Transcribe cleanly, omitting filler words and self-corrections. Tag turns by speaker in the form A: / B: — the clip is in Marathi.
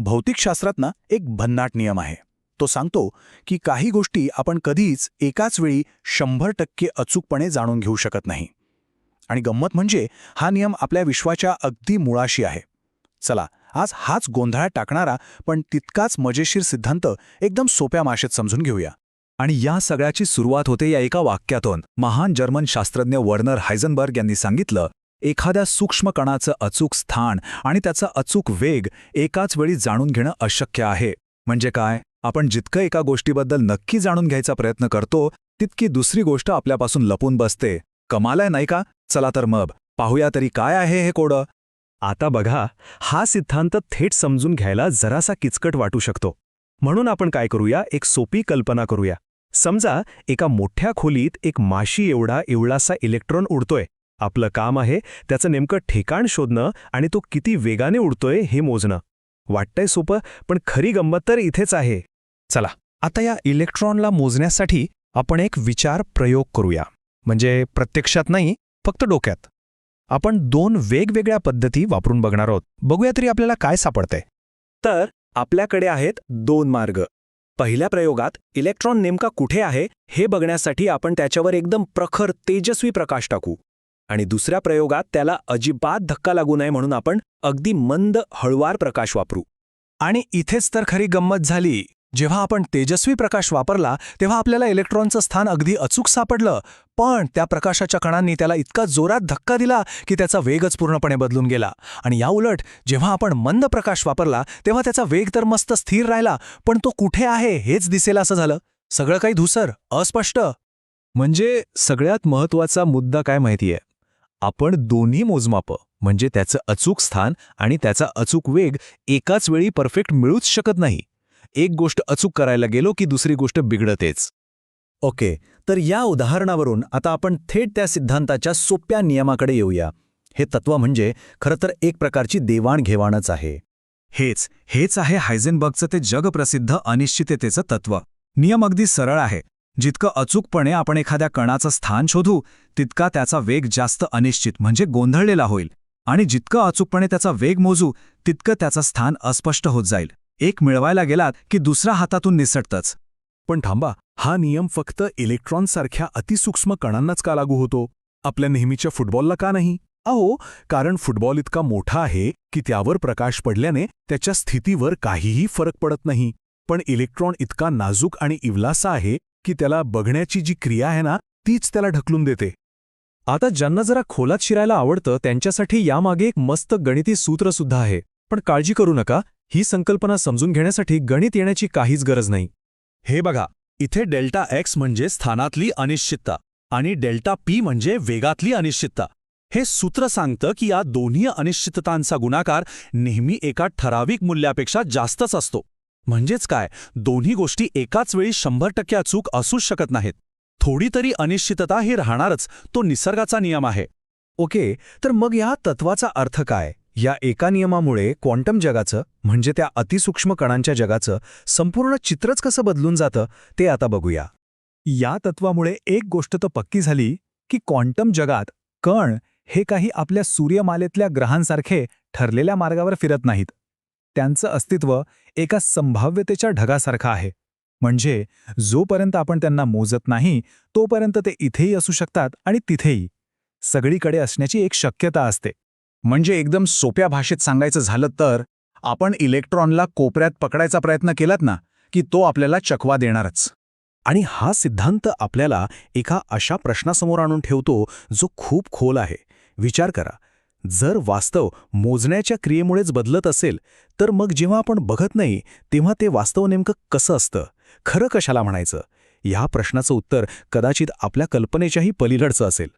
A: भौतिकशास्त्रात ना एक भन्नाट नियम आहे. तो सांगतो की काही गोष्टी आपण कधीच एकाच वेळी 100% अचूकपणे जाणून घेऊ शकत नाही. आणि गंमत म्हणजे हा नियम आपल्या विश्वाच्या अगदी मुळाशी आहे. चला आज हाच गोंधळात टाकणारा पण तितकाच मजेशीर सिद्धांत एकदम सोप्या भाषेत समजून घेऊया.
B: आणि या सगळ्याची सुरुवात होते या एका वाक्यातून. महान जर्मन शास्त्रज्ञ वर्नर हायझनबर्ग यांनी सांगितलं, एखाद्या सूक्ष्म कणाचं अचूक स्थान आणि त्याचा अचूक वेग एकाच वेळी जाणून घेणं अशक्य आहे. म्हणजे काय? आपण जितकं एका गोष्टीबद्दल नक्की जाणून घ्यायचा प्रयत्न करतो तितकी दुसरी गोष्ट आपल्यापासून लपून बसते. कमाल आहे नाही का? चला तर मग पाहूया तरी काय आहे हे कोडं.
C: आता बघा, हा सिद्धांत थेट समजून घ्यायला जरासा किचकट वाटू शकतो. म्हणून आपण काय करूया, एक सोपी कल्पना करूया. समजा एका मोठ्या खोलीत एक माशी एवढासा इलेक्ट्रॉन उडतोय. आपलं काम आहे त्याचं नेमकं ठिकाण शोधणं आणि तो किती वेगाने उडतोय हे मोजणं. वाटतंय सोपं, पण खरी गंमत तर इथेच आहे. चला आता या इलेक्ट्रॉनला मोजण्यासाठी आपण एक विचार प्रयोग करूया. म्हणजे प्रत्यक्षात नाही, फक्त डोक्यात. आपण 2 वेगवेगळ्या पद्धती वापरून बघणार आहोत. बघूया तरी आपल्याला काय सापडतंय. तर आपल्याकडे आहेत 2 मार्ग. पहिल्या प्रयोगात इलेक्ट्रॉन नेमका कुठे आहे हे बघण्यासाठी आपण त्याच्यावर एकदम प्रखर तेजस्वी प्रकाश टाकू. आणि दुसऱ्या प्रयोगात त्याला अजिबात धक्का लागू नये म्हणून आपण अगदी मंद हळुवार प्रकाश वापरू. आणि इथेच तर खरी गंमत झाली. जेव्हा आपण तेजस्वी प्रकाश वापरला तेव्हा आपल्याला इलेक्ट्रॉनचं स्थान अगदी अचूक सापडलं. पण त्या प्रकाशाच्या कणांनी त्याला इतका जोरात धक्का दिला की त्याचा वेगच पूर्णपणे बदलून गेला. आणि याउलट जेव्हा आपण मंद प्रकाश वापरला तेव्हा त्याचा वेग तर मस्त स्थिर राहिला, पण तो कुठे आहे हेच दिसेल असं झालं. सगळं काही धूसर, अस्पष्ट. म्हणजे सगळ्यात महत्त्वाचा मुद्दा काय माहितीये? आपण दोन्ही मोजमापं म्हणजे त्याचं अचूक स्थान आणि त्याचा अचूक वेग एकाच वेळी परफेक्ट मिळूच शकत नाही. एक गोष्ट अचूक करायला गेलो की दुसरी गोष्ट बिघडतेच. ओके, तर या उदाहरणावरून आता आपण थेट त्या सिद्धांताच्या सोप्या नियमाकडे येऊया. हे तत्व म्हणजे खरं तर एक प्रकारची देवाणघेवाणच आहे. हेच आहे हायझेनबर्गचं ते जगप्रसिद्ध अनिश्चिततेचं तत्व. नियम अगदी सरळ आहे. जितकं अचूकपणे आपण एखाद्या कणाचं स्थान शोधू तितका त्याचा वेग जास्त अनिश्चित म्हणजे गोंधळलेला होईल. आणि जितकं अचूकपणे त्याचा वेग मोजू तितकं त्याचं स्थान अस्पष्ट होत जाईल. एक मिळवायला गेलात की दुसरा हातातून निसटतच.
D: पण थांबा, हा नियम फक्त इलेक्ट्रॉनसारख्या अतिसूक्ष्म कणांनाच का लागू होतो? आपल्या नेहमीच्या फुटबॉलला का नाही? कारण फुटबॉल इतका मोठा आहे की त्यावर प्रकाश पडल्याने त्याच्या स्थितीवर काहीही फरक पडत नाही. पण इलेक्ट्रॉन इतका नाजूक आणि इवलासा आहे की त्याला बघण्याची जी क्रिया आहे ना तीच त्याला ढकलून देते.
C: आता ज्यांना जरा खोलात शिरायला आवडतं त्यांच्यासाठी यामागे एक मस्त गणिती सूत्रसुद्धा आहे. पण काळजी करू नका, ही संकल्पना समजून घेण्यासाठी गणित येण्याची काहीच गरज नाही.
B: हे बघा, इथे डेल्टा एक्स म्हणजे स्थानातली अनिश्चितता आणि डेल्टा पी म्हणजे वेगातली अनिश्चितता. हे सूत्र सांगतं की या दोन्ही अनिश्चिततांचा गुणाकार नेहमी एका ठराविक मूल्यापेक्षा जास्तच असतो. म्हणजेच काय, दोन्ही गोष्टी एकाच वेळी 100% अचूक असूच शकत नाहीत. थोडी तरी अनिश्चितता ही राहणारच. तो निसर्गाचा नियम आहे.
C: ओके, तर मग या तत्वाचा अर्थ काय? या एका नियमामुळे क्वांटम जगाचं म्हणजे त्या अतिसूक्ष्म कणांच्या जगाचं संपूर्ण चित्रच कसं बदलून जातं ते आता बघूया. या तत्वामुळे एक गोष्ट तर पक्की झाली की क्वांटम जगात कण हे काही आपल्या सूर्यमालेतल्या ग्रहांसारखे ठरलेल्या मार्गावर फिरत नाहीत. त्यांचं अस्तित्व एका संभाव्यतेच्या ढगासारखं आहे. म्हणजे जोपर्यंत आपण त्यांना मोजत नाही तोपर्यंत ते इथेही असू शकतात आणि तिथेही. सगळीकडे असण्याची एक शक्यता असते.
A: म्हणजे एकदम सोप्या भाषेत सांगायचं झालं तर आपण इलेक्ट्रॉनला कोपऱ्यात पकडायचा प्रयत्न केलात ना की तो आपल्याला चकवा देणारच.
C: आणि हा सिद्धांत आपल्याला एका अशा प्रश्नासमोर आणून ठेवतो जो खूप खोल आहे. विचार करा, जर वास्तव मोजण्याच्या क्रियेमुळेच बदलत असेल तर मग जेव्हा आपण बघत नाही तेव्हा ते वास्तव नेमकं कसं असतं? खरं कशाला म्हणायचं? ह्या प्रश्नाचं उत्तर कदाचित आपल्या कल्पनेच्याही पलीकडचं असेल.